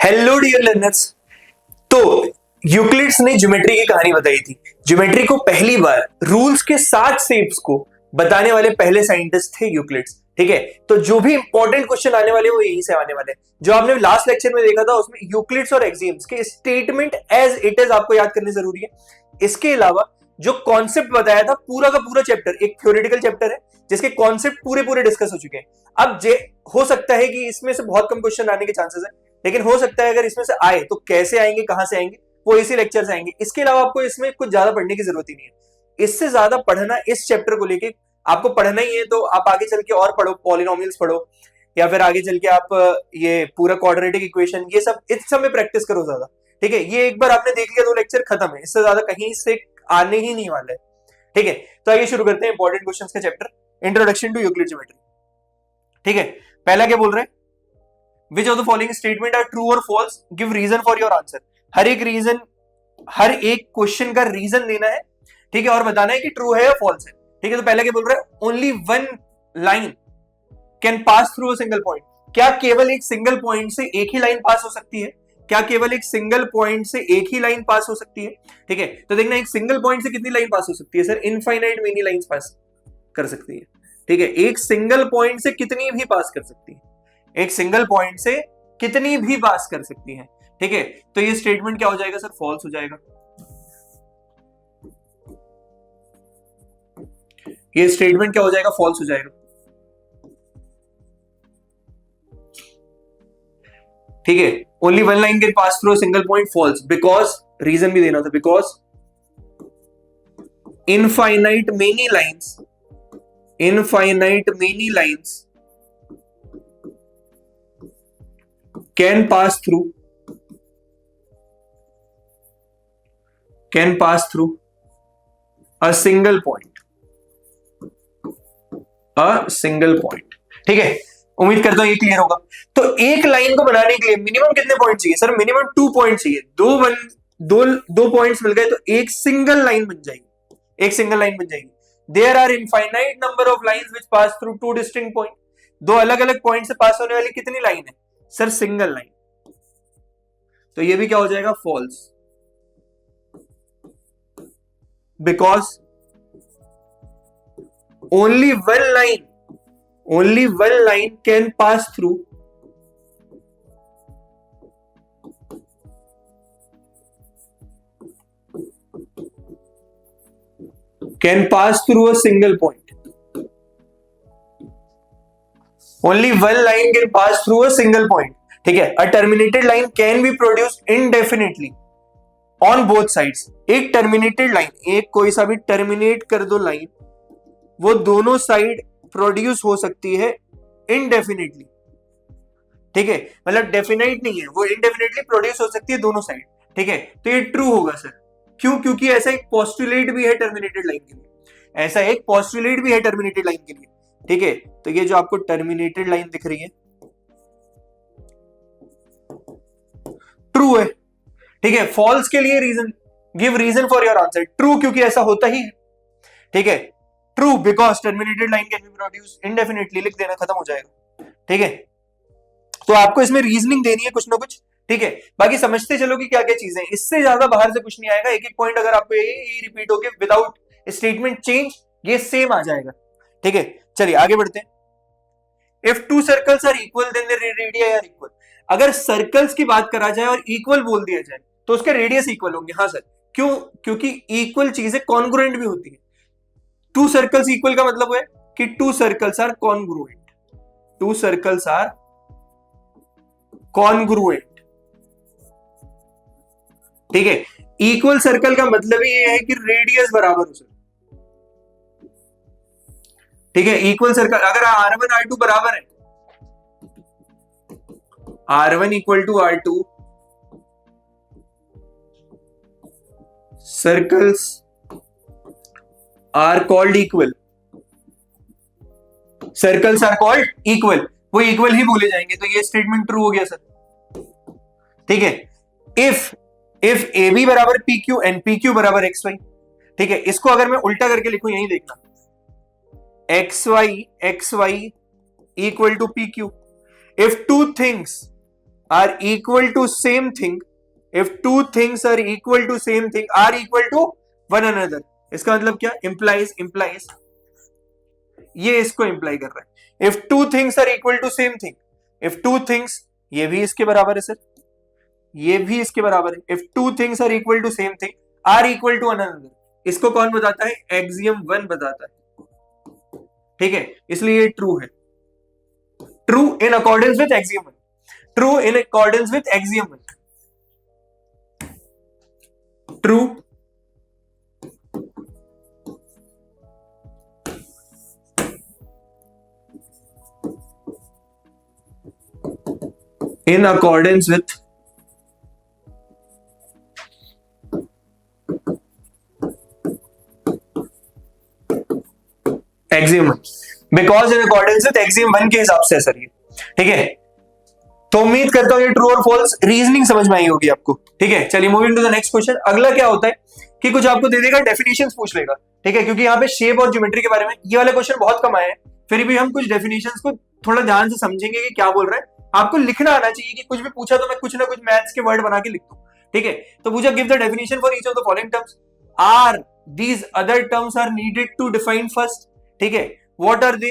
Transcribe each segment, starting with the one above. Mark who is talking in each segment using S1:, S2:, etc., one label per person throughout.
S1: Hello dear learners. तो Euclid's ने geometry की कहानी बताई थी। ज्योमेट्री को पहली बार रूल्स के साथ शेप्स को बताने वाले पहले साइंटिस्ट थे यूक्लिड्स। ठीक है, तो जो भी इंपॉर्टेंट क्वेश्चन आने वाले वो यहीं से आने वाले हैं। जो आपने लास्ट लेक्चर में देखा था उसमें यूक्लिड्स और एक्सियम्स के स्टेटमेंट एज इट इज आपको याद करने जरूरी है। इसके अलावा जो कॉन्सेप्ट बताया था पूरा का पूरा चैप्टर एक थ्योरेटिकल चैप्टर है जिसके कॉन्सेप्ट पूरे पूरे डिस्कस हो चुके हैं। अब हो सकता है कि इसमें से बहुत कम क्वेश्चन आने के चांसेस है, लेकिन हो सकता है अगर इसमें से आए तो कैसे आएंगे, कहां से आएंगे, वो इसी लेक्चर से आएंगे। इसके अलावा आपको इसमें कुछ ज्यादा पढ़ने की जरूरत ही नहीं है। इससे ज्यादा पढ़ना इस चैप्टर को लेके आपको पढ़ना ही है तो आप आगे चल के और पढ़ो, पॉलिनोमियल्स पढ़ो, या फिर आगे चल के आप ये पूरा क्वाड्रेटिक इक्वेशन ये सब इस सब में प्रैक्टिस करो ज्यादा। ठीक है, ये एक बार आपने देख लिया तो लेक्चर खत्म है, इससे ज्यादा कहीं से आने ही नहीं वाला है। ठीक है, तो आइए शुरू करते हैं इंपॉर्टेंट क्वेश्चंस का चैप्टर, इंट्रोडक्शन टू यूक्लिड ज्योमेट्री। ठीक है, पहला क्या बोल रहे हैं, which of the following statement are true और false, give reason for your answer. हर एक क्वेश्चन का रीजन देना है, ठीक है, और बताना है कि ट्रू है या फॉल्स है। ठीक है, तो पहला क्या बोल रहा है, only one line can pass through a single point. क्या केवल एक सिंगल पॉइंट से एक ही लाइन पास हो सकती है? क्या केवल एक सिंगल पॉइंट से एक ही लाइन पास हो सकती है? ठीक है, तो देखना एक सिंगल पॉइंट से कितनी लाइन पास हो सकती है? Sir infinite many lines pass कर सकती है। ठीक है, एक सिंगल पॉइंट से कितनी भी पास कर सकती है, एक सिंगल पॉइंट से कितनी भी पास कर सकती है। ठीक है, तो ये स्टेटमेंट क्या हो जाएगा सर? फॉल्स हो जाएगा। ये स्टेटमेंट क्या हो जाएगा? फॉल्स हो जाएगा। ठीक है, only one line can pass through a single point, false, because reason भी देना था, because infinite many lines can pass a single point, ठीक है, उम्मीद करता हूं ये क्लियर होगा। तो एक लाइन को बनाने के लिए मिनिमम कितने पॉइंट चाहिए सर? मिनिमम 2 पॉइंट चाहिए। दो पॉइंट्स मिल गए तो एक सिंगल लाइन बन जाएगी। There are infinite number of lines which pass through 2 distinct point. दो अलग अलग पॉइंट से पास होने वाली कितनी लाइन है सर? Single line. तो ये भी क्या हो जाएगा? False, because only one line can pass through a single point. Only one line can pass through a single point. ठीक है, a terminated line can be produced indefinitely on both sides. एक terminated line, एक कोई सा भी terminate कर दो line, वो दोनों साइड प्रोड्यूस हो सकती है indefinitely. ठीक है, मतलब डेफिनेट नहीं है, वो indefinitely प्रोड्यूस हो सकती है दोनों साइड। ठीक है, तो ये ट्रू होगा सर। क्यों? क्योंकि ऐसा एक पोस्टुलेट भी है टर्मिनेटेड लाइन के लिए, ठीक है, तो ये जो आपको टर्मिनेटेड लाइन दिख रही है ट्रू है। ठीक है, फॉल्स के लिए reason, give reason for your answer. True क्योंकि ऐसा होता ही है। ठीक है, true because terminated line can be produce indefinitely, लिख देना, खत्म हो जाएगा। ठीक है, तो आपको इसमें रीजनिंग देनी है कुछ ना कुछ। ठीक है, बाकी समझते चलो कि क्या क्या चीजें, इससे ज्यादा बाहर से कुछ नहीं आएगा। एक एक पॉइंट अगर आपको ये रिपीट होके विदाउट स्टेटमेंट चेंज ये सेम आ जाएगा। ठीक है, चलिए आगे बढ़ते हैं। If two circles are equal then their radius are equal. अगर सर्कल्स की बात करा जाए और इक्वल बोल दिया जाए तो उसके रेडियस इक्वल होंगे। हाँ सर, क्यों? क्योंकि इक्वल चीजें कॉन्ग्रुएंट भी होती है। टू सर्कल्स इक्वल का मतलब है कि टू सर्कल्स आर कॉन्ग्रुएंट। ठीक है, इक्वल सर्कल का मतलब ये है कि रेडियस बराबर हो सर। ठीक है, इक्वल सर्कल अगर R1 R2 बराबर है, R1 equal to R2, circles are called equal, वो इक्वल ही बोले जाएंगे। तो ये स्टेटमेंट ट्रू हो गया सर। ठीक है, इफ ए बी बराबर P Q and P Q बराबर एक्स वाई। ठीक है, इसको अगर मैं उल्टा करके लिखूं, यही देखना, x y equal to p q. If two things are equal to same thing, if two things are equal to same thing are equal to one another, इसका मतलब क्या, इंप्लाइज ये इसको इंप्लाई कर रहा है। If two things are equal to same thing, if two things, ये भी इसके बराबर है सर, ये भी इसके बराबर है। If two things are equal to same thing are equal to another, इसको कौन बताता है, एक्सियम 1 बताता है, ठीक है, इसलिए ये ट्रू है। True in accordance with axiom 1, true in accordance with axiom 1, true in accordance with axiom 1, because in accordance with axiom 1 के हिसाब से सर ये, ठीक है। तो उम्मीद करता हूं ये ट्रू और फॉल्स रीजनिंग समझ में आई होगी आपको, ठीक है। चलिए moving to the next question. अगला क्या होता है कि कुछ आपको दे देगा, डेफिनेशंस पूछ लेगा, ठीक है, क्योंकि यहाँ पे शेप और ज्योमेट्री के बारे में ये वाले क्वेश्चन बहुत कम आए हैं, फिर भी हम कुछ डेफिनेशंस को थोड़ा ध्यान से समझेंगे कि क्या बोल रहा है। आपको लिखना आना चाहिए कि कुछ भी पूछा तो मैं कुछ ना कुछ मैथ्स के वर्ड बना के लिख दूं, ठीक है। तो पूछा give the definition for each of the following terms, are these other terms are needed to define first, ठीक है, what are they,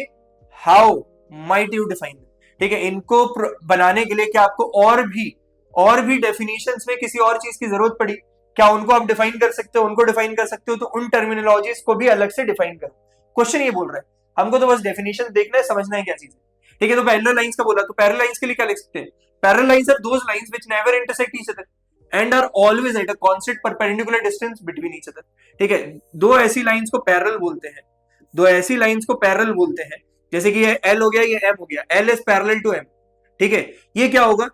S1: how might you define, ठीक है। इनको बनाने के लिए क्या आपको और भी डेफिनेशंस में किसी और चीज की जरूरत पड़ी क्या, उनको आप डिफाइन कर सकते हो, उनको डिफाइन कर सकते हो, तो उन टर्मिनोलॉजीज को भी अलग से डिफाइन करो। क्वेश्चन ये बोल रहा है हमको तो बस डेफिनेशन देखना है, समझना है क्या चीज है, ठीक है। तो पैरेलल लाइंस का बोला, तो पैरेलल लाइंस के लिए क्या लिख सकते हैं, parallel lines are those lines which never intersect each other and are always at a constant perpendicular distance between each other, ठीक है। दो ऐसी लाइंस को पैरेलल बोलते हैं, दो ऐसी लाइंस को पैरेलल बोलते हैं, जैसे कि ये L हो गया, ये M हो गया, L is parallel to M, ठीक है। ये क्या होगा,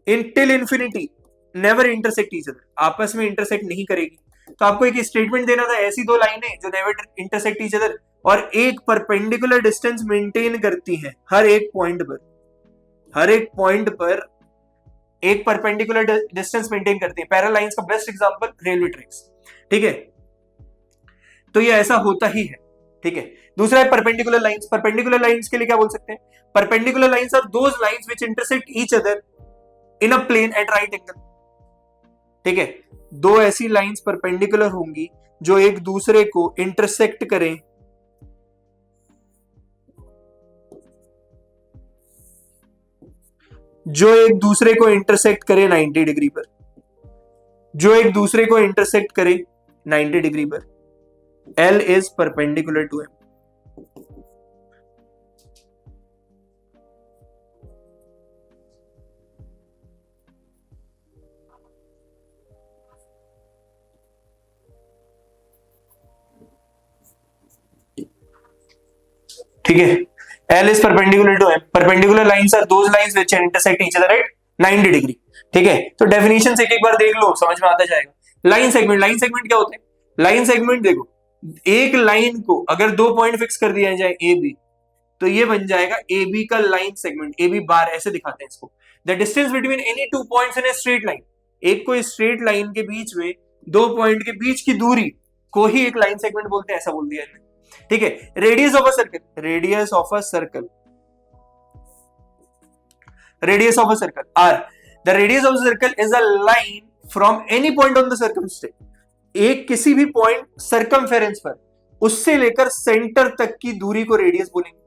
S1: in till infinity never intersect each other, आपस में इंटरसेक्ट नहीं करेगी। तो आपको एक स्टेटमेंट देना था, ऐसी दो लाइनें जो नेवर इंटरसेक्ट ईच अदर और एक परपेंडिकुलर डिस्टेंस मेंटेन करती हैं हर एक पॉइंट पर, हर एक पॉइंट पर एक परपेंडिकुलर डिस्टेंस मेंटेन करती है। पैरेलल लाइंस का बेस्ट एग्जांपल रेलवे ट्रैक्स, ठीक है। तो ये ऐसा होता ही है, ठीक है। दूसरा है परपेंडिकुलर लाइंस, परपेंडिकुलर लाइंस के लिए क्या बोल सकते हैं, perpendicular lines are those lines which intersect each other in a plane at right angle, ठीक है। दो ऐसी लाइंस परपेंडिकुलर होंगी जो एक दूसरे को इंटरसेक्ट करें जो एक दूसरे को इंटरसेक्ट करे 90 डिग्री पर, जो एक दूसरे को इंटरसेक्ट करे 90 डिग्री पर। L is perpendicular to M, ठीक है। L is perpendicular to M, perpendicular lines are those lines which intersect each other at 90 degree, ठीक है। तो डेफिनेशन से एक बार देख लो, समझ में आता जाएगा। लाइन सेगमेंट, लाइन सेगमेंट क्या होते हैं, लाइन सेगमेंट देखो, एक लाइन को अगर दो पॉइंट फिक्स कर दिया जाए ए बी, तो ये बन जाएगा ए बी का line segment, A B bar ऐसे दिखाते हैं इसको। The distance between any two points in a straight line, एक को स्ट्रेट लाइन के बीच में दो पॉइंट के बीच की दूरी को ही एक लाइन सेगमेंट बोलते हैं, ऐसा बोल दिया है, ठीक है। Radius of a circle, radius of a circle, radius of a circle are, the radius of a circle is a line from any point on the circumstance, एक किसी भी पॉइंट सर्कमफेरेंस पर उससे लेकर सेंटर तक की दूरी को रेडियस बोलेंगे,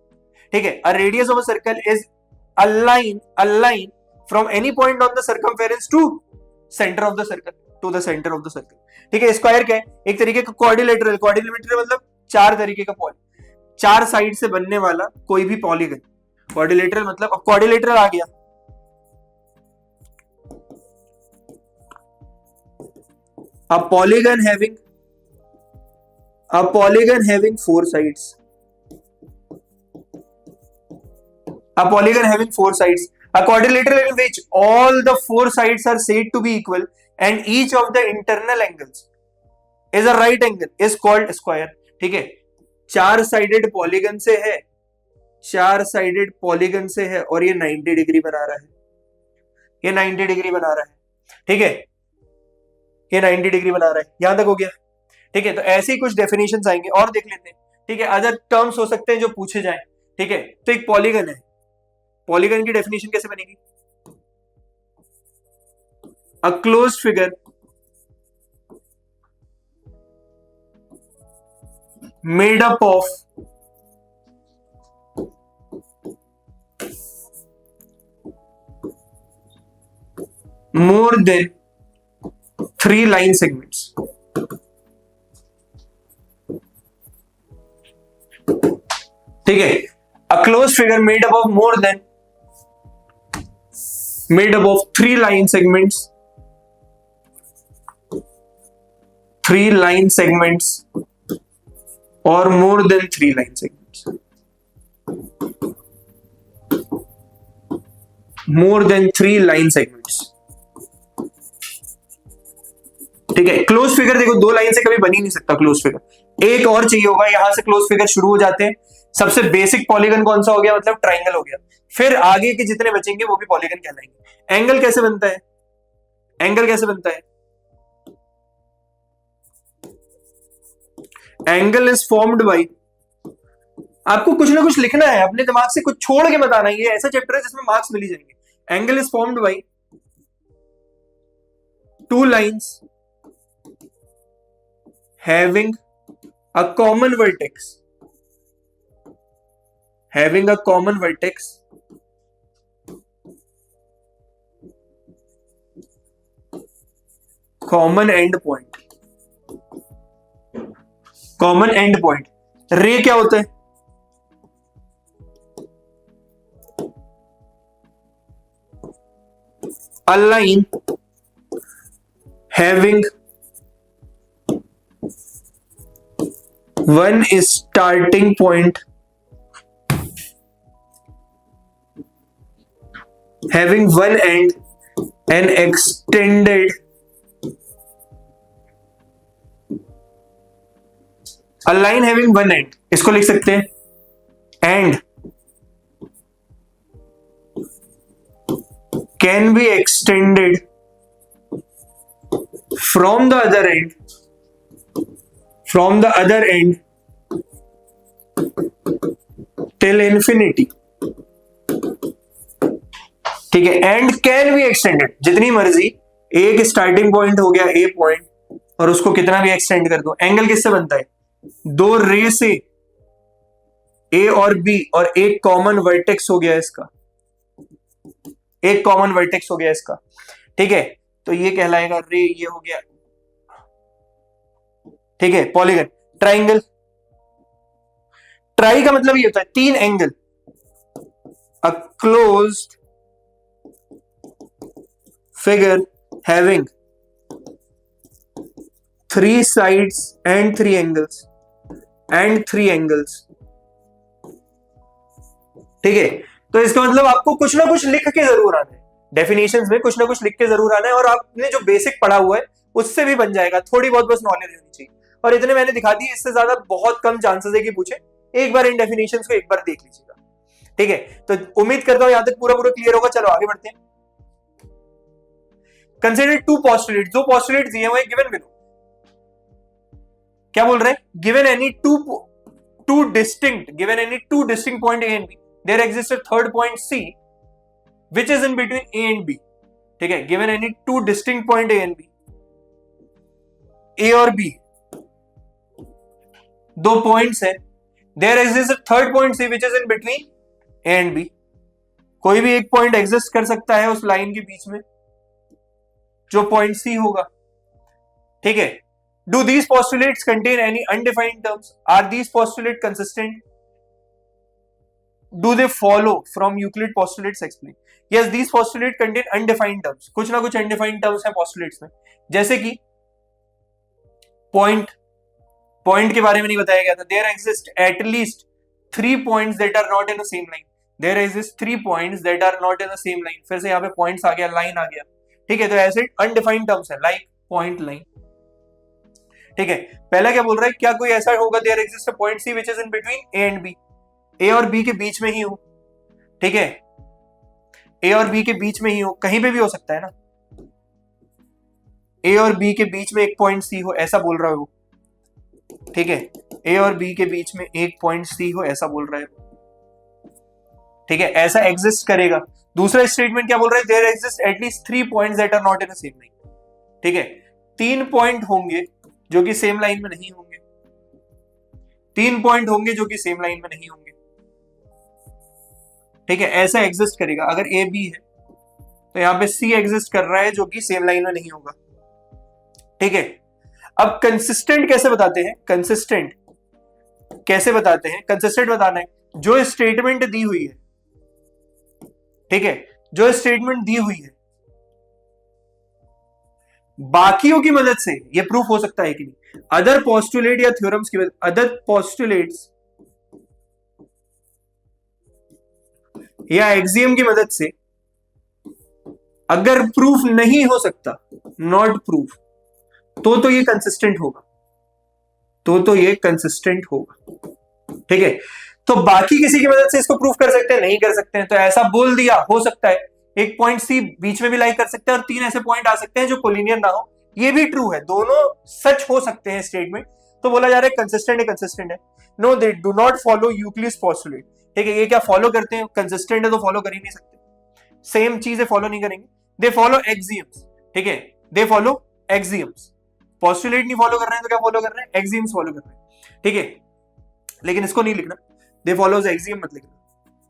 S1: ठीक है। A radius of a circle is a line from any point on the circumference to centre of the circle, to the centre of the circle, ठीक है। स्क्वायर क्या है, एक तरीके का क्वाड्रिलेटरल, क्वाड्रिलेटरल मतलब चार तरीके का पॉली, चार साइड से बनने वाला कोई भी पॉलीगन, क्वाड्रिलेटरल मतलब, अब क्वाड्रिलेटरल आ गया, a polygon having four sides, a polygon having four sides, a quadrilateral in which all the four sides are said to be equal and each of the internal angles is a right angle is called square, ठीक है। चार sided polygon से है, चार sided polygon से है और ये 90 डिग्री बना रहा है, ये 90 डिग्री बना रहा है, ठीक है, ये 90 डिग्री बना रहा है, यहां तक हो गया, ठीक है। तो ऐसे ही कुछ डेफिनेशंस आएंगे और देख लेते हैं, ठीक है। अदर टर्म्स हो सकते हैं जो पूछे जाए, ठीक है। तो एक पॉलीगन है, पॉलीगन की डेफिनेशन कैसे बनेगी, a closed figure made up of more than 3 line segments. ठीक है, a closed figure made up of 3 line segments, 3 line segments or more than 3 line segments, more than 3 line segments. ठीक है, close figure देखो 2 line से कभी बन ही नहीं सकता क्लोज फिगर, एक और चाहिए होगा, यहां से क्लोज फिगर शुरू हो जाते हैं। सबसे बेसिक पॉलीगन कौन सा हो गया, मतलब ट्राइंगल हो गया, फिर आगे के जितने बचेंगे वो भी पॉलीगन कहलाएंगे। एंगल कैसे बनता है, एंगल कैसे बनता है, एंगल इज फॉर्म्ड बाई, आपको कुछ ना कुछ लिखना है, अपने दिमाग से कुछ छोड़ के बताना है, ये ऐसा चैप्टर है जिसमें मार्क्स मिल ही जाएंगे। Angle is formed by 2 lines having a common vertex, having a common vertex, common end point, common end point। रे क्या होता है, a line having one starting point, having one end and extended a line having one end, इसको लिख सकते हैं and can be extended from the other end, from the other end till infinity। ठीक है, एंड कैन बी एक्सटेंडेड, जितनी मर्जी, एक starting point हो गया ए पॉइंट और उसको कितना भी एक्सटेंड कर दो। एंगल किससे बनता है, 2 रे से, ए और बी, और एक कॉमन वर्टेक्स हो गया इसका, एक कॉमन वर्टेक्स हो गया इसका। ठीक है, तो ये कहलाएगा रे, ये हो गया। ठीक है, पॉलीगन। ट्राइंगल, ट्राई का मतलब ये होता है 3 angle, a closed figure having 3 sides and 3 angles and 3 angles। ठीक है, तो इसका मतलब आपको कुछ ना कुछ लिख के जरूर आना है, डेफिनेशंस में कुछ ना कुछ लिख के जरूर आना है, और आपने जो बेसिक पढ़ा हुआ है उससे भी बन जाएगा, थोड़ी बहुत बस नॉलेज होनी चाहिए। और इतने मैंने दिखा दी, इससे ज्यादा बहुत कम चांसेस है कि पूछे। एक बार इन डेफिनेशंस को एक बार देख लीजिएगा। ठीक है, तो उम्मीद करता हूं यहां तक पूरा पूरा क्लियर होगा। चलो आगे बढ़ते हैं। कंसिडर 2 पोस्टुलेट, जो पोस्टुलेट दिए हुए गिवन बिलो, क्या बोल रहे हैं, given any two distinct point A and B, there exist a third point C which is in between A and B. ठीक है, given any 2 distinct point A and B, A और B 2 points है, there exist a third point C which is in between A and B. कोई भी एक point exist कर सकता है उस लाइन के बीच में, जो पॉइंट सी होगा। ठीक है, do these postulates contain any undefined terms, are these postulates consistent, do they follow from Euclid postulates, explain। yes, these postulates contain undefined terms, कुछ ना कुछ undefined terms है postulates में, जैसे कि पॉइंट के बारे में नहीं बताया गया था, there exist at least 3 points that are not in the same line, there exist 3 points that are not in the same line। फिर से यहाँ पे points आ गया, line आ गया। ठीक है, तो ऐसे undefined terms है, like point, line। ठीक है, पहला क्या बोल रहा है, क्या कोई ऐसा होगा there exist a point C which is in between A and B, A और बी के बीच में ही हो। ठीक है, ए और बी के बीच में ही हो, कहीं पे भी हो सकता है ना, ए और बी के बीच में एक पॉइंट सी हो, ऐसा बोल रहा है वो। ठीक है, ए और बी के बीच में एक पॉइंट सी हो, ऐसा बोल रहा है। ठीक है, ऐसा एग्जिस्ट करेगा। दूसरा स्टेटमेंट क्या बोल रहा है, there exist at least 3 points that are not in the same line. ठीक है, 3 पॉइंट होंगे जो कि सेम लाइन में नहीं होंगे, 3 पॉइंट होंगे जो कि सेम लाइन में नहीं होंगे, ठीक है, ऐसा एग्जिस्ट करेगा। अगर ए बी है तो यहां पे सी एग्जिस्ट कर रहा है जो कि सेम लाइन में नहीं होगा, ठीक है। अब कंसिस्टेंट कैसे बताते हैं, कंसिस्टेंट कैसे बताते हैं, कंसिस्टेंट बताना है जो स्टेटमेंट दी हुई है, ठीक है, जो स्टेटमेंट दी हुई है बाकियों की मदद से ये प्रूफ हो सकता है कि नहीं, अदर पोस्टुलेट या थ्योरम्स की मदद, अदर पोस्टुलेट्स या एक्सियम की मदद से अगर प्रूफ नहीं हो सकता, नॉट प्रूफ, तो ये कंसिस्टेंट होगा, तो ये कंसिस्टेंट होगा, ठीक है। तो बाकी किसी की मदद से इसको प्रूफ कर सकते हैं, नहीं कर सकते हैं, तो ऐसा बोल दिया, हो सकता है एक पॉइंट सी बीच में भी लाई कर सकते हैं और 3 ऐसे पॉइंट आ सकते हैं जो कोलिनियर ना हो, ये भी ट्रू है, दोनों सच हो सकते हैं स्टेटमेंट, तो बोला जा रहा है कंसिस्टेंट है, कंसिस्टेंट है। No they do not follow Euclid's postulate, ठीक है, ये क्या फॉलो करते हैं, कंसिस्टेंट है तो फॉलो कर ही नहीं सकते, सेम चीजें फॉलो नहीं करेंगे, दे फॉलो एक्सियम्स, ठीक है, दे फॉलो एक्सियम्स, पोस्टुलेट नहीं फॉलो कर रहे हैं तो क्या फॉलो कर रहे हैं, एक्सियम्स फॉलो कर रहे हैं, ठीक है, लेकिन इसको नहीं लिखना, दे फॉलोज एक्सियम मत लिखना,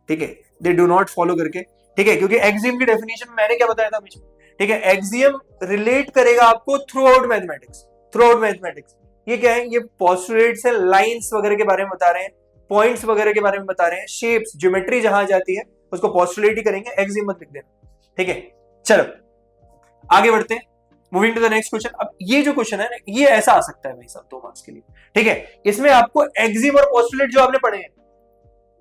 S1: ठीक है, दे डू नॉट फॉलो करके, ठीक है, क्योंकि एक्सियम की डेफिनेशन मैंने क्या बताया था बीच में, ठीक है, एक्सियम रिलेट करेगा आपको through out mathematics, through out mathematics, ये क्या है, ये पोस्टुलेट्स है, लाइंस वगैरह के बारे में बता रहे हैं, पॉइंट्स वगैरह के बारे में बता रहे हैं, शेप्स ज्योमेट्री जहां जाती है उसको पोस्टुलेट ही करेंगे, एक्सियम मत लिख देना, ठीक है। चलो आगे बढ़ते हैं, moving to the next question. अब ये जो क्वेश्चन है ना, ये ऐसा आ सकता है भाई साहब 2 मार्क्स के लिए, ठीक है, इसमें आपको एक्सियम और पोस्टुलेट जो आपने पढ़े हैं,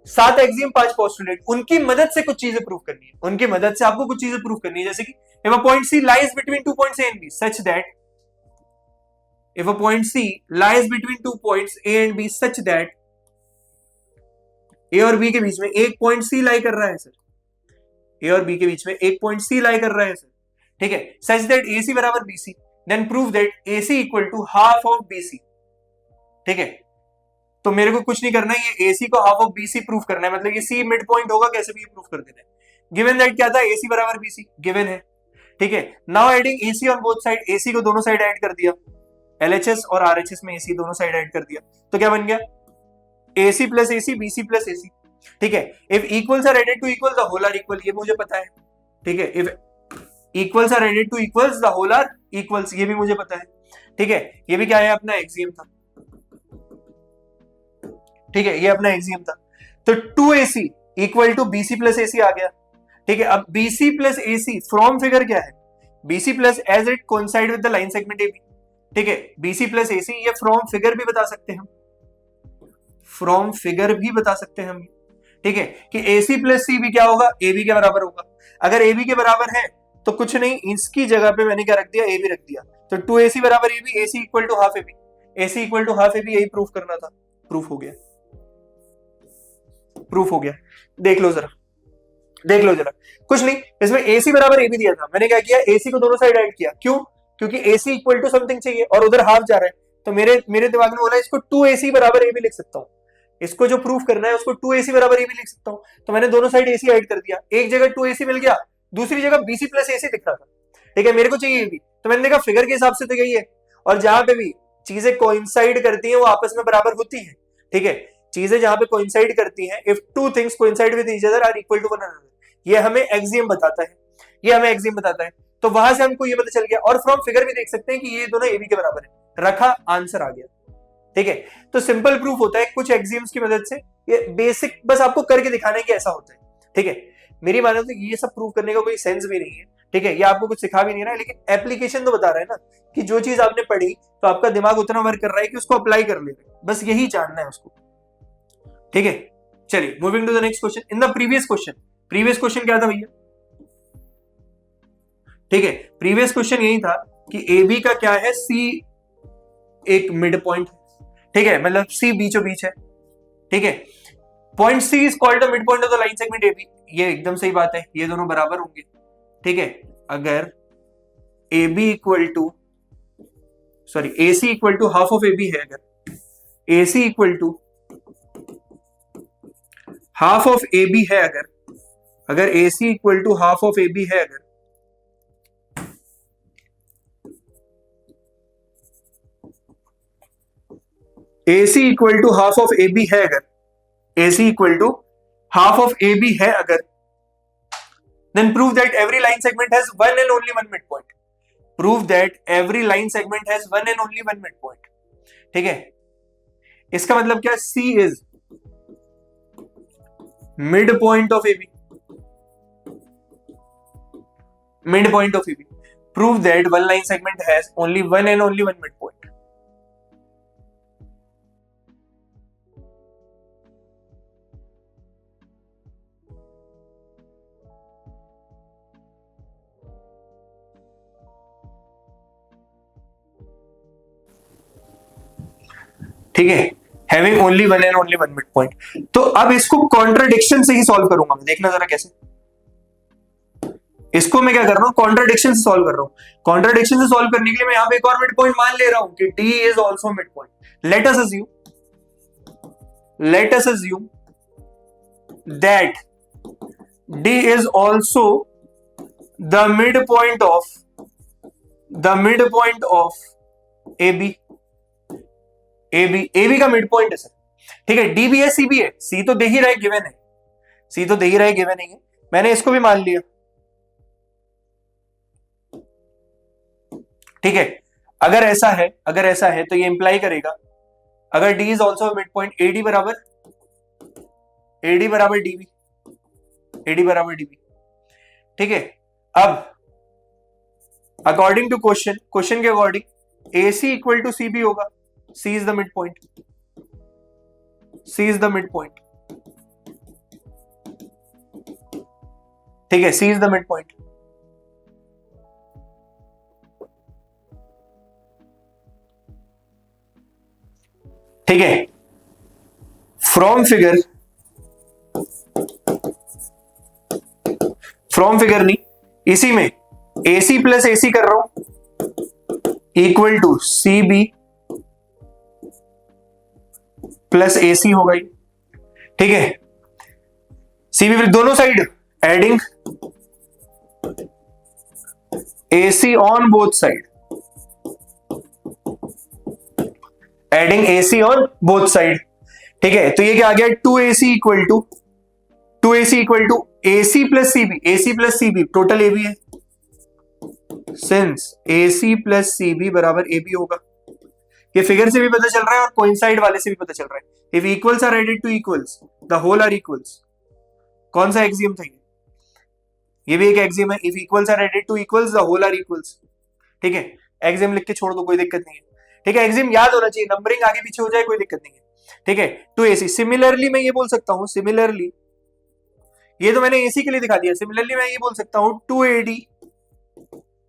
S1: 7 एक्सियम 5 पोस्टुलेट, उनकी मदद से कुछ चीजें प्रूव करनी है, उनकी मदद से आपको कुछ चीजें प्रूव करनी है, जैसे कि if a point C lies between 2 points A and B such that if a point C lies between 2 points A and B such that A और B के बीच में एक पॉइंट C लाई कर रहा है सर, A और B के बीच में एक पॉइंट C लाई कर रहा है सर, ठीक है, such that AC बराबर BC, then prove that AC equal to half of BC, ठीक है, तो मेरे को कुछ नहीं करना है, ये AC को हाफ ऑफ BC प्रूफ करना है, मतलब ये C मिड पॉइंट होगा, कैसे भी ये प्रूफ कर देना है, गिवन दैट क्या था, AC बराबर BC गिवन है, ठीक है, now adding AC on both side, AC को दोनों साइड ऐड कर दिया, LHS और RHS में AC दोनों साइड ऐड कर दिया, तो क्या बन गया, AC plus AC BC plus AC, ठीक है, if equals are added to equal the whole are equal, ये मुझे पता है, ठीक है, if equals are added to equals the whole are equals, ये भी मुझे पता है, ठीक है, ये भी क्या है, अपना एक्सियम था, ठीक है, ये अपना एक्सियम था, तो 2AC equal to BC plus AC आ गया, ठीक है। अब BC plus AC from figure क्या है, BC plus as it coincide with the line segment AB, ठीक है, BC प्लस AC ये फ्रॉम फिगर भी बता सकते हैं हम, फ्रॉम फिगर भी बता सकते हैं हम, ठीक है, कि AC प्लस C भी क्या होगा, AB के बराबर होगा, अगर AB के बराबर है तो कुछ नहीं, इसकी जगह पे मैंने क्या रख दिया, AB रख दिया, तो 2AC बराबर AB, AC equal to half AB, AC equal to half AB, यही प्रूफ करना था, प्रूफ हो गया, प्रूफ हो गया, देख लो जरा, देख लो जरा, कुछ नहीं, इसमें AC बराबर AB दिया था, मैंने क्या किया, AC को दोनों साइड ऐड किया, क्यों, क्योंकि AC इक्वल टू समथिंग चाहिए और उधर हाफ जा रहा है, तो मेरे दिमाग में बोला इसको 2AC बराबर AB लिख सकता हूं, इसको जो प्रूफ करना है उसको 2AC बराबर AB लिख सकता हूं, तो मैंने दोनों साइड AC ऐड कर दिया, एक जगह 2AC मिल गया, दूसरी जगह BC प्लस AC दिख रहा था, ठीक है, मेरे को चाहिए AB, तो मैंने देखा फिगर के हिसाब से तो यही है, और जहां पे भी चीजें कोइंसाइड करती हैं वो आपस में बराबर होती हैं, ठीक है, चीजें जहां पे कोइंसाइड करती हैं, if two things coincide with each other are equal to one another, ये हमें एक्सियम बताता है, ये हमें एक्सियम बताता है, तो वहां से हमको ये पता चल गया, और फ्रॉम फिगर भी देख सकते हैं कि ये दोनों AB के बराबर है, रखा आंसर आ गया, ठीक है, तो सिंपल प्रूफ होता है कुछ एक्सियम्स की मदद से, ये बेसिक बस आपको करके दिखाने की ऐसा होता है, ठीक है, मेरी माने तो ये सब प्रूफ करने का कोई सेंस भी नहीं है, ठीक है, ये आपको कुछ सिखा भी नहीं रहा है, लेकिन एप्लीकेशन तो बता रहा है ना, कि जो चीज आपने पढ़ी तो आपका दिमाग उतना वर्क कर रहा है कि उसको अप्लाई कर ले, बस यही जानना है उसको, ठीक है। चलिए moving to the next question, in the previous question क्या था भैया, ठीक है, प्रीवियस क्वेश्चन यही था कि AB का क्या है, C एक मिड पॉइंट, ठीक है, मतलब C बीचों बीच है, ठीक है, point C is called the mid point of the line segment AB, ये एकदम सही बात है, ये दोनों बराबर होंगे, ठीक है, अगर AB equal to AC equal to half of AB है, अगर AC equal to half of AB है, अगर AC equal to half of AB है, AC equal to half of AB है अगर, AC equal to half of AB है अगर, then prove that every line segment has one and only one midpoint. Prove that every line segment has one and only one midpoint. ठीक है, इसका मतलब क्या? C is midpoint of AB. Midpoint of AB. Prove that one line segment has only one and only one midpoint. ठीक है, having only one and only one mid point. तो अब इसको कॉन्ट्राडिक्शन से ही सॉल्व करूंगा मैं, देखना जरा कैसे। इसको मैं क्या कर रहा हूं? कॉन्ट्राडिक्शन से सॉल्व कर रहा हूं। कॉन्ट्राडिक्शन से सॉल्व करने के लिए मैं यहां पे एक और मिड पॉइंट मान ले रहा हूं कि D is also mid point. Let us assume that D is also the mid point of AB। AB का मिड पॉइंट है सर, ठीक है। D भी है, C भी है। C तो दे ही रहा है, गिवन है। C तो दे ही रहा है, गिवन है। मैंने इसको भी मान लिया, ठीक है। अगर ऐसा है तो ये इंप्लाई करेगा अगर D is also mid point, AD बराबर DB, AD बराबर DB, ठीक है। अब अकॉर्डिंग टू क्वेश्चन के according AC equal to CB होगा। C is the midpoint. C is the midpoint. ठीक है, C is the midpoint. ठीक है, फ्रॉम फिगर नहीं, इसी में AC प्लस AC कर रहा हूं equal to CB plus AC होगा, ठीक है। CB दोनों side adding AC on both side, adding AC on both side, ठीक है। तो ये क्या आ गया? 2AC equal to AC plus CB, total AB है। सिंस AC प्लस CB बराबर AB होगा, ये फिगर से भी पता चल रहा है और कोइंसाइड वाले से भी पता चल रहा है। If equals are added to equals the whole are equals. कौन सा एक्सियम था ये भी एक एक्सियम है। If equals are added to equals the whole are equals, ठीक है। एक्सियम लिख के छोड़ दो, कोई दिक्कत नहीं है, ठीक है। एक्सियम याद होना चाहिए, नंबरिंग आगे पीछे हो जाए कोई दिक्कत नहीं है, ठीक है। 2AC। सिमिलरली मैं ये बोल सकता हूं, सिमिलरली ये तो मैंने AC के लिए दिखा दिया। सिमिलरली मैं ये बोल सकता हूं 2AD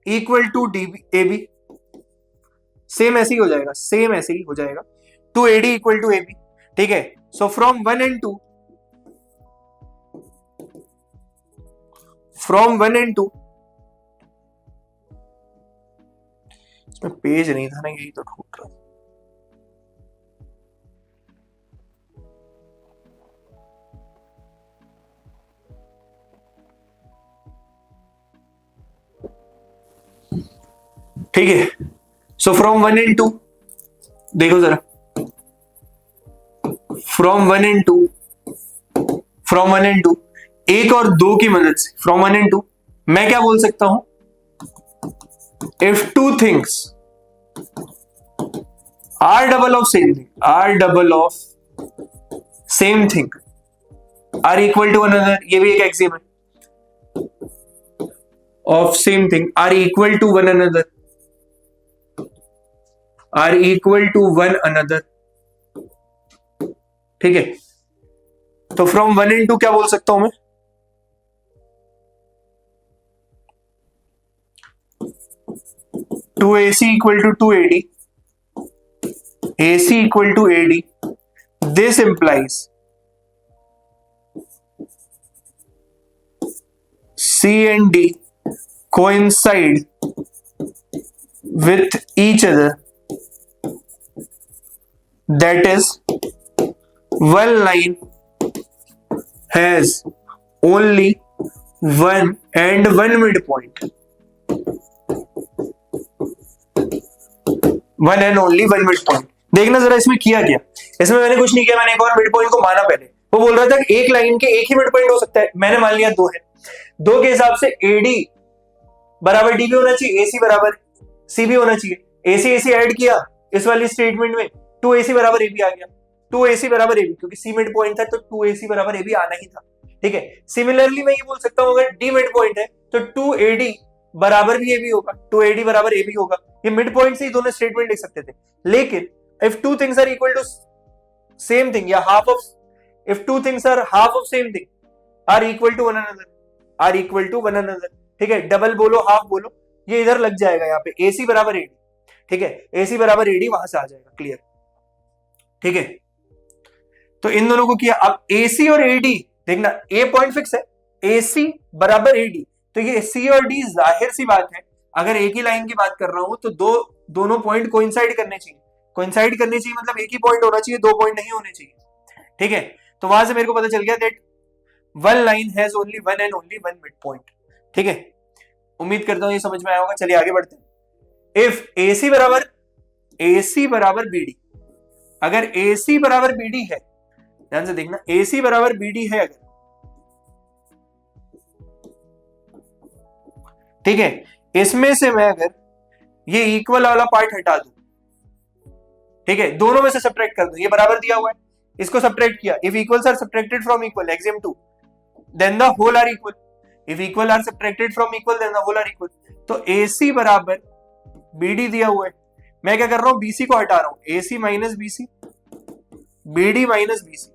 S1: equal to AB। Same ऐसे ही हो जाएगा, 2AD इक्वल टू AB, ठीक है। सो फ्रॉम 1 and 2, इसमें पेज नहीं था ना, यही तो ढूंढ रहा। ठीक है, सो फ्रॉम 1 and 2 देखो जरा, फ्रॉम 1 and 2 एक और दो की मदद से, फ्रॉम 1 and 2 मैं क्या बोल सकता हूं? If two things are double of same thing are equal to one another, ये भी एक एक्सियम है। Of same thing are equal to one another, ठीक है। तो फ्रॉम 1 and 2 क्या बोल सकता हूं मैं? Two AC equal to 2AD, AC equal to AD। This implies C and D coincide with each other, that is one line has only one and one midpoint, one and only one midpoint। देखना जरा इसमें किया क्या। इसमें मैंने कुछ नहीं किया, मैंने एक और मिड पॉइंट को माना। पहले वो बोल रहा था कि एक लाइन के एक ही मिड पॉइंट हो सकता है, मैंने मान लिया दो है। दो के हिसाब से एडी बराबर डी भी होना चाहिए, एसी बराबर सी भी होना चाहिए। एसी एसी ऐड किया इस वाली स्टेटमेंट में, 2ac बराबर एबी आ गया। 2ac बराबर एबी, क्योंकि सी मिड पॉइंट था तो 2ac बराबर एबी आना ही था। ठीक है, सिमिलरली मैं ये बोल सकता हूं अगर डी मिड पॉइंट है तो 2ad बराबर भी एबी होगा, 2ad बराबर एबी होगा। ये मिड पॉइंट से ही दोनों स्टेटमेंट लिख सकते थे। लेकिन if two things are equal to same thing या half of, if two things are half of same thing are equal to one another, are equal to one another, ठीक है, double बोलो हाफ बोलो, ये इधर लग जाएगा यहाँ पे AC बराबर एडी। ठीक है, AC बराबर एडी वहां से आ जाएगा, क्लियर। ठीक है, तो इन दोनों को किया। अब AC और AD देखना, A पॉइंट फिक्स है, AC बराबर AD, तो ये C और D जाहिर सी बात है, अगर एक ही लाइन की बात कर रहा हूं तो दोनों पॉइंट कोइंसाइड करने चाहिए। कोइंसाइड करने चाहिए मतलब एक ही पॉइंट होना चाहिए, दो पॉइंट नहीं होने चाहिए। ठीक है, तो वहां से मेरे को पता चल गया that one line has only one and only one mid point. ठीक है, उम्मीद करता हूं ये समझ में आया होगा। चलिए आगे बढ़ते हैं। इफ AC बराबर BD, अगर AC बराबर BD है, ध्यान से देखना, AC बराबर BD है अगर, ठीक है, इसमें से मैं अगर ये इक्वल वाला पार्ट हटा दूं, ठीक है, दोनों में से सब्ट्रैक्ट कर दूं, ये बराबर दिया हुआ है, इसको सब्ट्रैक्ट किया। If equals are subtracted from equal axiom 2 then the whole are equal, if equal are subtracted from equal then the whole are equal. तो AC बराबर BD दिया हुआ है, मैं क्या कर रहा हूं, BC को हटा रहा हूं, AC minus BC, BD minus BC।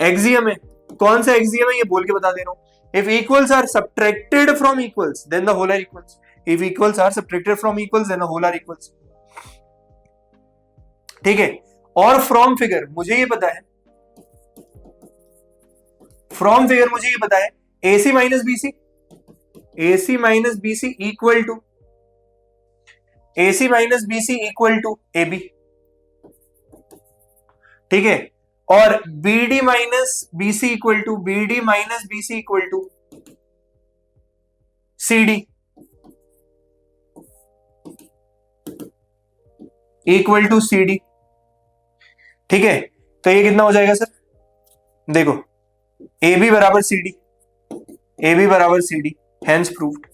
S1: Axiom है, कौन सा एक्सियम है ये बोल के बता दे रहा हूं। If equals are subtracted from equals then the whole are equals, if equals are subtracted from equals then the whole are equals. ठीक है, और फ्रॉम फिगर मुझे ये पता है, फ्रॉम फिगर मुझे ये पता है, AC minus BC, AC minus BC equal to, AC minus BC equal to AB। ठीक है, और BD minus BC equal to, BD minus BC equal to CD equal to CD। ठीक है, तो ये कितना हो जाएगा सर, देखो AB बराबर CD, AB बराबर CD, hence proved,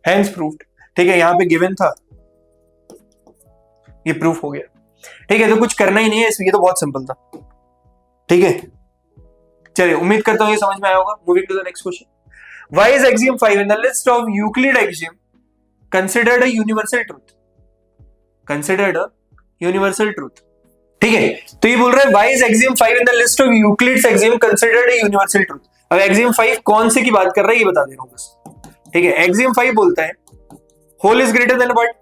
S1: hence proved. ठीक है, यहां पे गिवन था, ये प्रूफ हो गया। ठीक है, तो कुछ करना ही नहीं है इसमें, ये तो बहुत सिंपल था। ठीक है, चलिए उम्मीद करता हूं ये समझ में आया होगा। Moving to the next question, why is axiom 5 in the list of Euclid axiom considered a universal truth, considered a universal truth. ठीक है, तो ये बोल रहा है why is axiom 5 in the list of Euclid's axiom considered a universal truth. अब axiom 5 कौन से की बात कर रहा है ये बता दे रहा हूं बस। ठीक है, एक्सियम 5 बोलता है whole is greater than a part,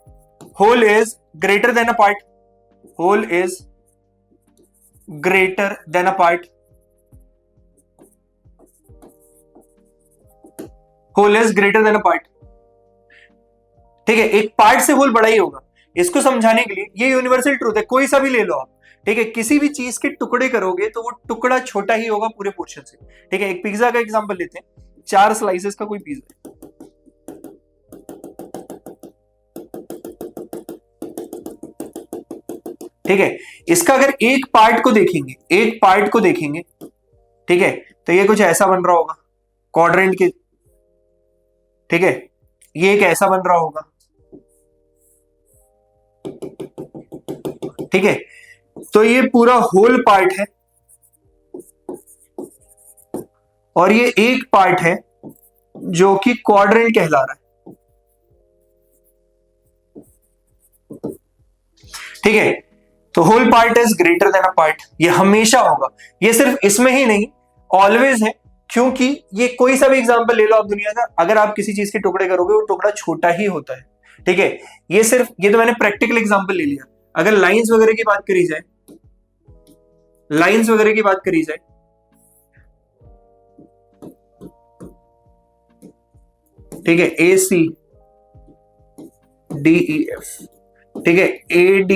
S1: whole is greater than a part, whole is greater than a part, whole is greater than a part. ठीक है, एक पार्ट से होल बड़ा ही होगा। इसको समझाने के लिए, ये यूनिवर्सल ट्रूथ है, कोई सा भी ले लो आप। ठीक है, किसी भी चीज के टुकड़े करोगे तो वो टुकड़ा छोटा ही होगा पूरे पोर्शन से। ठीक है, एक पिज्जा का एग्जांपल लेते हैं, 4 स्लाइसेस का कोई पिज्जा है, ठीक है, इसका अगर एक पार्ट को देखेंगे, एक पार्ट को देखेंगे, ठीक है, तो ये कुछ ऐसा बन रहा होगा क्वाड्रेंट के। ठीक है, ये एक ऐसा बन रहा होगा। ठीक है, तो ये पूरा होल पार्ट है और ये एक पार्ट है जो कि क्वाड्रेंट कहला रहा है। ठीक है, तो whole part is greater than a part, ये हमेशा होगा। ये सिर्फ इसमें ही नहीं, ऑलवेज है, क्योंकि ये कोई सा भी एग्जांपल ले लो आप दुनिया का, अगर आप किसी चीज के टुकड़े करोगे वो टुकड़ा छोटा ही होता है। ठीक है, ये सिर्फ, ये तो मैंने प्रैक्टिकल एग्जांपल ले लिया। अगर लाइंस वगैरह की बात करी जाए, लाइंस वगैरह की बात करी जाए, ठीक है, AC DEF, ठीक है, AD,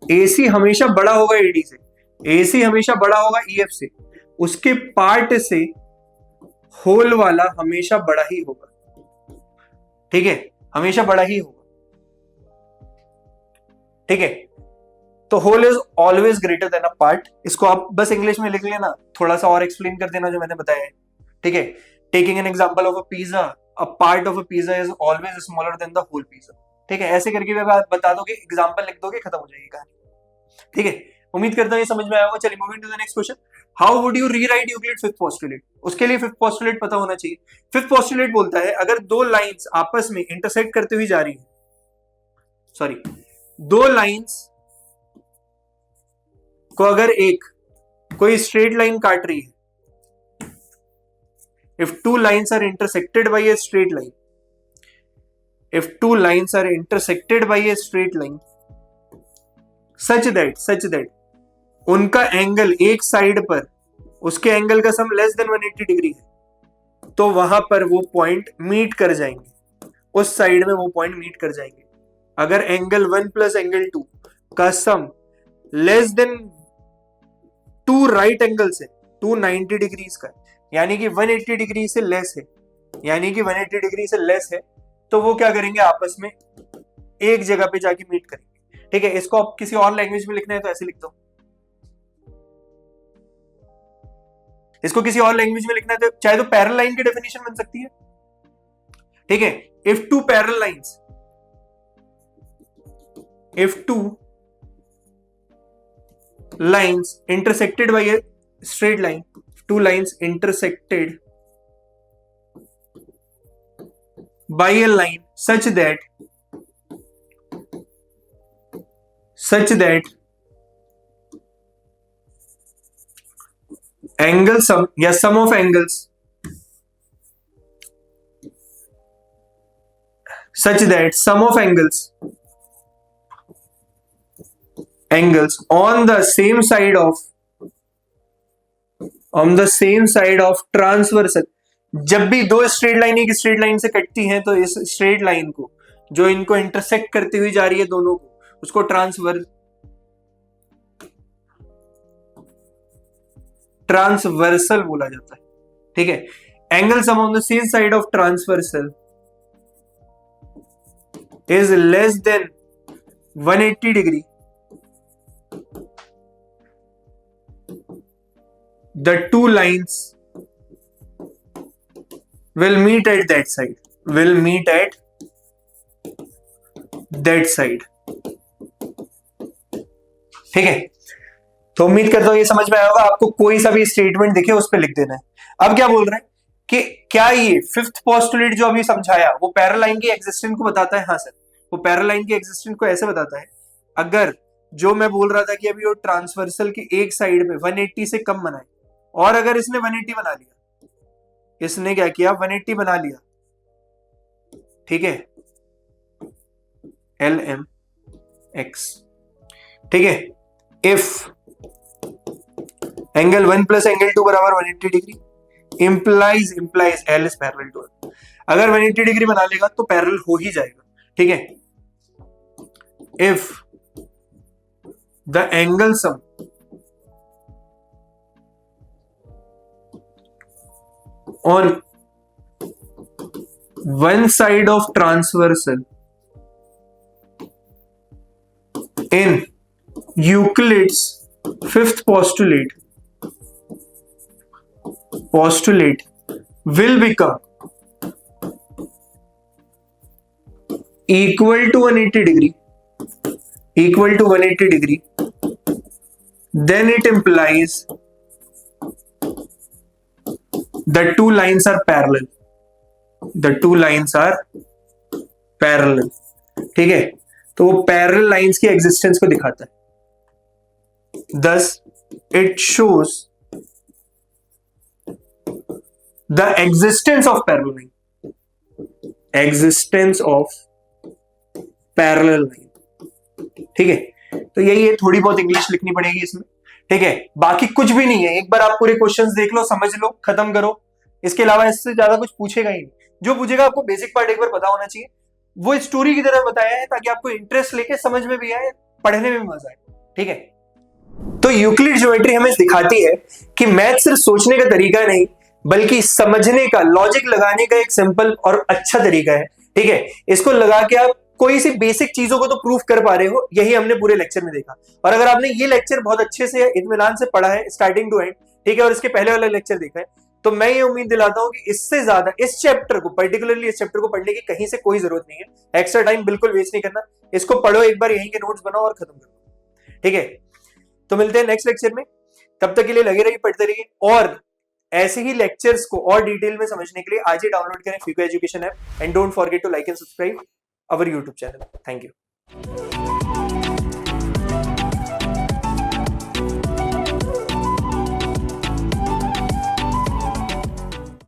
S1: AC हमेशा बड़ा होगा AD से, AC हमेशा बड़ा होगा EF से, उसके पार्ट से होल वाला हमेशा बड़ा ही होगा। ठीक है, हमेशा बड़ा ही होगा। ठीक है। तो whole is always greater than a part. इसको आप बस इंग्लिश में लिख लेना, थोड़ा सा और एक्सप्लेन कर देना जो मैंने बताया है, ठीक है। Taking an example of a pizza, a part of a pizza is always smaller than the whole pizza, ठीक है। ऐसे करके भी आप बता दोगे, एग्जांपल लिख दोगे, खत्म हो जाएगी कहानी, ठीक है। उम्मीद करता हूं ये समझ में आया होगा। चलिए moving to the next question, how would you rewrite Euclid fifth postulate. उसके लिए फिफ्थ पोस्टुलेट पता होना चाहिए। फिफ्थ पोस्टुलेट बोलता है अगर दो लाइंस आपस में इंटरसेक्ट करते हुए जा रही है, सॉरी, दो लाइंस को अगर एक कोई स्ट्रेट लाइन काट रही है, if two lines are intersected by a straight line, if two lines are intersected by a straight line such that उनका एंगल एक साइड पर उसके एंगल का सम लेस देन 180 डिग्री है, तो वहां पर वो पॉइंट मीट कर जाएंगे, उस साइड में वो पॉइंट मीट कर जाएंगे। अगर एंगल 1 प्लस एंगल 2 का sum less than two right angles है, 290 डिग्रीज का, यानी कि 180 डिग्री से लेस है, यानी कि 180 डिग्री से लेस है, तो वो क्या करेंगे, आपस में एक जगह पे जाके मीट करेंगे, ठीक है। इसको आप किसी और लैंग्वेज में लिखना है तो ऐसे लिख दो, इसको किसी और लैंग्वेज में लिखना है तो चाहे तो पैरेलल लाइन की डेफिनेशन बन सकती है, ठीक है। If to parallel lines, if two lines intersected by a straight line, two lines intersected by a line such that angle sum या sum of angles such that sum of angles on the same side of transversal, जब भी दो straight line एक straight line से कटती हैं तो इस स्ट्रेट लाइन को जो इनको इंटरसेक्ट करती हुई जा रही है दोनों को, उसको ट्रांसवर्सल बोला जाता है, ठीक है। Angle sum on the same side of transversal is less than 180 degree, the two lines will meet at that side, ठीक है। तो उम्मीद करता हूं ये समझ में आया होगा। आपको कोई सा भी स्टेटमेंट दिखे उस पर लिख देना है। अब क्या बोल रहे हैं कि क्या ये फिफ्थ पोस्टुलेट जो अभी समझाया वो पैरेलल लाइन की एग्जिस्टेंस को बताता है? हाँ सर, वो पैरेलल लाइन की एग्जिस्टेंस को ऐसे बताता है, अगर जो मैं बोल रहा था कि अभी वो ट्रांसवर्सल की एक साइड में 180 से कम बनाए, और अगर इसने 180 बना लिया, इसने क्या किया, 180 बना लिया, ठीक है, LMX, ठीक है। इफ एंगल 1 प्लस एंगल 2 बराबर 180 degree implies L is parallel to L, अगर 180 डिग्री बना लेगा तो पैरेलल हो ही जाएगा, ठीक है। If the angle sum on one side of transversal in Euclid's fifth postulate will become equal to 180 degree, then it implies the two lines are parallel, ठीक है। तो वो पैरेलल लाइंस की एग्जिस्टेंस को दिखाता है। thus it shows the existence of parallel line, ठीक है। तो यही है, थोड़ी बहुत इंग्लिश लिखनी पड़ेगी इसमें, ठीक है। बाकी कुछ भी नहीं है, एक बार आप पूरे क्वेश्चंस देख लो, समझ लो, खत्म करो। इसके अलावा इससे ज्यादा कुछ पूछेगा ही नहीं। जो पूछेगा आपको बेसिक पार्ट एक बार पता होना चाहिए, वो स्टोरी की तरह बताया है ताकि आपको इंटरेस्ट लेके समझ में भी आए, पढ़ने में भी मजा आए, ठीक है। तो यूक्लिड ज्योमेट्री हमें दिखाती है कि मैथ सिर्फ सोचने का तरीका नहीं बल्कि समझने का, लॉजिक लगाने का एक सिंपल और अच्छा तरीका है, ठीक है। इसको लगा के आप कोई सी बेसिक चीजों को तो प्रूफ कर पा रहे हो, यही हमने पूरे लेक्चर में देखा। और अगर आपने ये लेक्चर बहुत अच्छे से इत्मीनान से पढ़ा है स्टार्टिंग टू एंड, ठीक है, और इसके पहले वाला लेक्चर देखा है, तो मैं ये उम्मीद दिलाता हूं कि इससे ज्यादा इस चैप्टर को, पर्टिकुलरली इस चैप्टर को पढ़ने की कहीं से कोई जरूरत नहीं है। एक्स्ट्रा टाइम बिल्कुल वेस्ट नहीं करना, इसको पढ़ो एक बार, यहीं के नोट्स बनाओ और खत्म करो, ठीक है। तो मिलते हैं नेक्स्ट लेक्चर में, तब तक के लिए लगे रहिए, पढ़ते रहिए, और ऐसे ही लेक्चर्स को और डिटेल में समझने के लिए आज ही डाउनलोड करें फ्यूको education app, and don't forget to like and subscribe our YouTube channel. Thank you.